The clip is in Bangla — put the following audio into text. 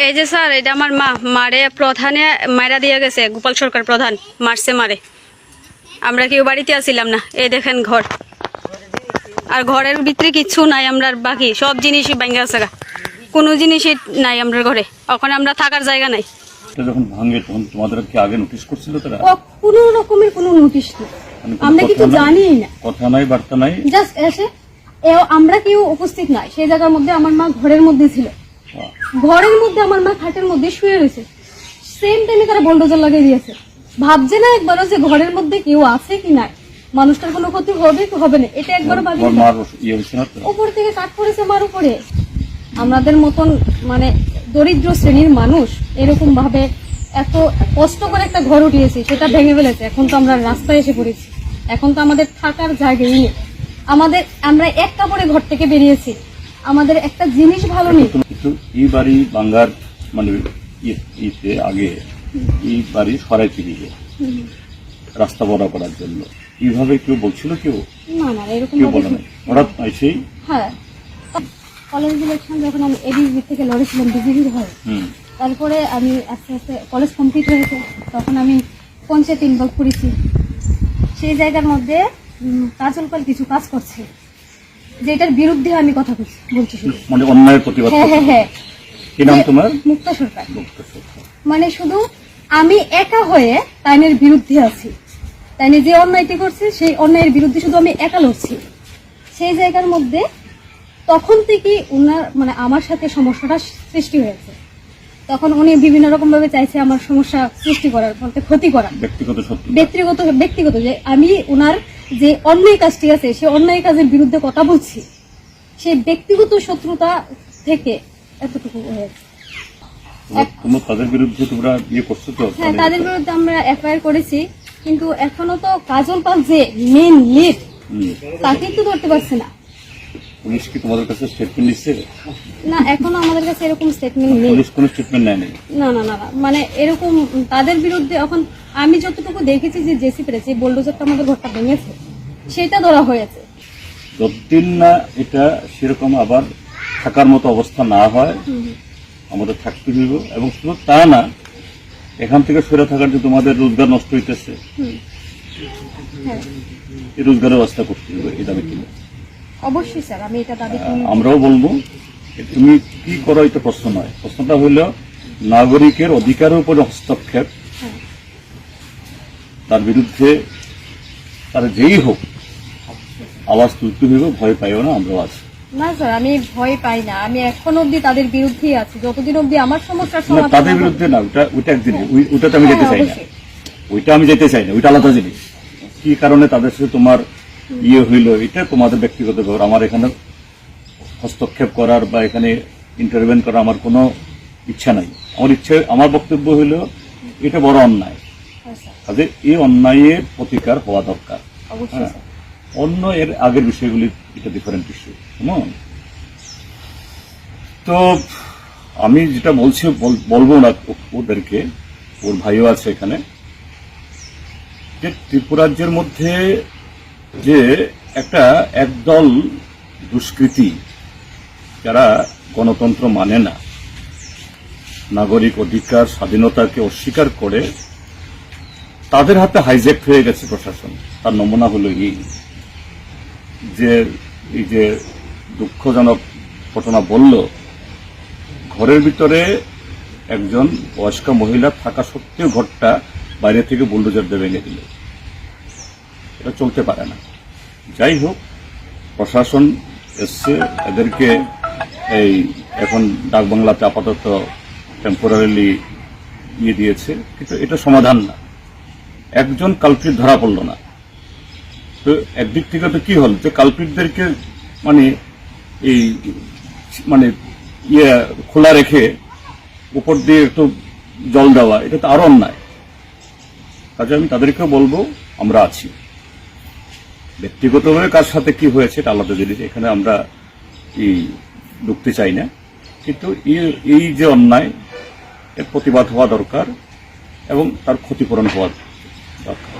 এই যে স্যার, এটা আমার মারে প্রধানে মায়েরা দিয়ে গেছে, গোপাল সরকার প্রধান মারছে মারে। আমরা কেউ বাড়িতে আসিলাম না। এই দেখেন ঘর, আর ঘরের ভিতরে কিছু নাই, আমরা বাকি সব জিনিসই ভাঙ্গা আছে, কোনো জিনিসই নাই আমরা ঘরে। ওখানে আমরা থাকার জায়গা নাই। যখন ভাঙে তখন তোমাদের কি আগে নোটিশ করছিল তারা? কোনো রকমের কোনো নোটিশ নেই, আমরা কিছু জানি না, কথা নাই বার্তা নাই, জাস্ট এসে আমরা কেউ উপস্থিত নাই সেই জায়গার মধ্যে। আমার মা ঘরের মধ্যে ছিল, ঘরের মধ্যে আমার মা খাটের মধ্যে শুয়ে রয়েছে। সেম টাইমে তারা বোল্ডোজার লাগিয়ে দিয়েছে। ভাবছে না একবারও যে ঘরের মধ্যে কেউ আছে কি নাই, মানুষটার কোনো ক্ষতি হবে কি হবে না, এটা একবারও ভাবি না। উপর থেকে কাট পড়েছে মার উপরে। আমাদের মতন মানে দরিদ্র শ্রেণীর মানুষ এরকম ভাবে এত কষ্ট করে একটা ঘর উঠিয়েছি, সেটা ভেঙে ফেলেছে। এখন তো আমরা রাস্তায় এসে পড়েছি, এখন তো আমাদের থাকার জায়গাই নেই। আমরা এক কাপড়ে ঘর থেকে বেরিয়েছি, আমাদের একটা জিনিস ভালো নেই। এই বাড়ি বাঙ্গার মানে ইতে আগে এই বাড়ি সরাইতে দিবে রাস্তা বড় করার জন্য, এইভাবে কেউ বলছিল? কেউ না না এরকম কেউ বলে নাই, হঠাৎ এসেই। হ্যাঁ, কলেজ ইলেকশন যখন আমি এডিবি থেকে লড়েছিলাম বিজেপির হয়ে, তারপরে আমি আস্তে আস্তে কলেজ কমপ্লিট হয়েছে, তখন আমি পঞ্চায়েত ইনভলভ করেছি। সেই জায়গার মধ্যে কাজলপাল কিছু কাজ করছে, যেটার বিরুদ্ধে আমি কথা বলছি শুধু, মানে অন্যায়ের প্রতিবাদ। হ্যাঁ হ্যাঁ, কি নাম তোমার? মুক্তা সরকার। মানে শুধু আমি একা হয়ে তাইনের বিরুদ্ধে আছি, তাইনে যে অন্যায়টি করছে সেই অন্যায়ের বিরুদ্ধে শুধু আমি একা লড়ছি। সেই জায়গার মধ্যে তখন থেকে উনার মানে আমার সাথে সমস্যাটা সৃষ্টি হয়েছে। তখন উনি বিভিন্ন রকম ভাবে চাইছে আমার সমস্যা সৃষ্টি করার, বলতে ক্ষতি করার, ব্যক্তিগত যে আমি উনার যে অন্যায় কাজটি আছে সেই অন্যায় কাজের বিরুদ্ধে কথা বলছি, সেই ব্যক্তিগত শত্রুতা থেকে এতটুকু হয়েছে। তাদের বিরুদ্ধে তোমরা ইয়ে করছো তো? হ্যাঁ, তাদের বিরুদ্ধে আমরা এফআইআর করেছি, কিন্তু এখনো তো কাজল পাল যে মেন লিড তাকে তো ধরতে পারছে না। পুলিশ কি তোমাদের কাছে স্টেটমেন্ট নিচ্ছে? না, এখনো আমাদের কাছে এরকম স্টেটমেন্ট নেই। পুলিশ কোনো স্টেটমেন্ট নেয়নি? না না না, মানে এরকম তাদের বিরুদ্ধে এখন আমি যতটুকু দেখেছি যে জেসি পেরেছে, বল্ডোজারটা আমাদের ঘরটা ভেঙেছে, সেটা ধরা হয়েছে। যতদিন না এটা সেরকম আবার থাকার মতো অবস্থা না হয় আমাদের থাকতে হইব। এবং শুধু তা না, এখান থেকে সরে থাকার যে তোমাদের রোজগার নষ্ট হইতেছে, এই রোজগারের ব্যবস্থা করতে হবে। এই দাবি কিনা? অবশ্যই স্যার, আমি এটা দাবি করি। আমরাও বলবো তুমি কি করো, এটা প্রশ্ন নয়। প্রশ্নটা হইল নাগরিকের অধিকারের উপরে হস্তক্ষেপ, তার বিরুদ্ধে তার যেই হোক আওয়াজ তুলতে হইব। ভয় পাইও না, আমরাও আছি। না স্যার, আমি ভয় পাই না, আমি এখন অব্দি তাদের বিরুদ্ধেই আছি, যতদিন অব্দি আমার সমস্যার না, সমাধান। তাদের বিরুদ্ধে না, ওটা একদিন, ওটাতে আমি যেতে চাই না, ওইটা আমি যেতে চাই না, ওইটা আলাদা জিনিস। কি কারণে তাদের সাথে তোমার ইয়ে হইল এটা তোমাদের ব্যক্তিগত ব্যাপার। আমার এখানে হস্তক্ষেপ করার বা এখানে ইন্টারভেন করার আমার কোনো ইচ্ছা নাই। আমার বক্তব্য হইল এটা বড় অন্যায়, কাজে এই অন্যায়ের প্রতিকার হওয়া দরকার। অন্য এর আগের বিষয়গুলি এটা ডিফারেন্ট ইস্যু। তো আমি যেটা বলছি বলবো না ওদেরকে, ওর ভাইও আছে এখানে, যে ত্রিপুরাজ্যের মধ্যে যে একটা একদল দুষ্কৃতী যারা গণতন্ত্র মানে না, নাগরিক অধিকার স্বাধীনতাকে অস্বীকার করে, তাদের হাতে হাইজ্যাক হয়ে গেছে প্রশাসন। তার নমুনা হলো এই যে দুঃখজনক ঘটনা বলল, ঘরের ভিতরে একজন বয়স্ক মহিলা থাকা সত্ত্বেও ঘরটা বাইরে থেকে বুলডোজার দিয়ে ভেঙে দিল। এটা চলতে পারে না। যাই হোক, প্রশাসন এসছে, এদেরকে এই এখন ডাকবাংলাতে আপাতত টেম্পোরারিলি নিয়ে দিয়েছে, কিন্তু এটা সমাধান না। একজন কালপ্রিট ধরা পড়ল না, তো একদিক থেকে তো কি হল যে কালপ্রিটদেরকে মানে এই মানে ইয়ে খোলা রেখে উপর দিয়ে একটু জল দেওয়া, এটা তো আরো অন্যায়। কাজে আমি তাদেরকেও বলবো আমরা আছি। ব্যক্তিগতভাবে কার সাথে কি হয়েছে এটা আলাদা জিনিস, এখানে আমরা ঢুকতে চাই না। কিন্তু এই যে অন্যায়, এর প্রতিবাদ হওয়া দরকার এবং তার ক্ষতিপূরণ হওয়া দরকার।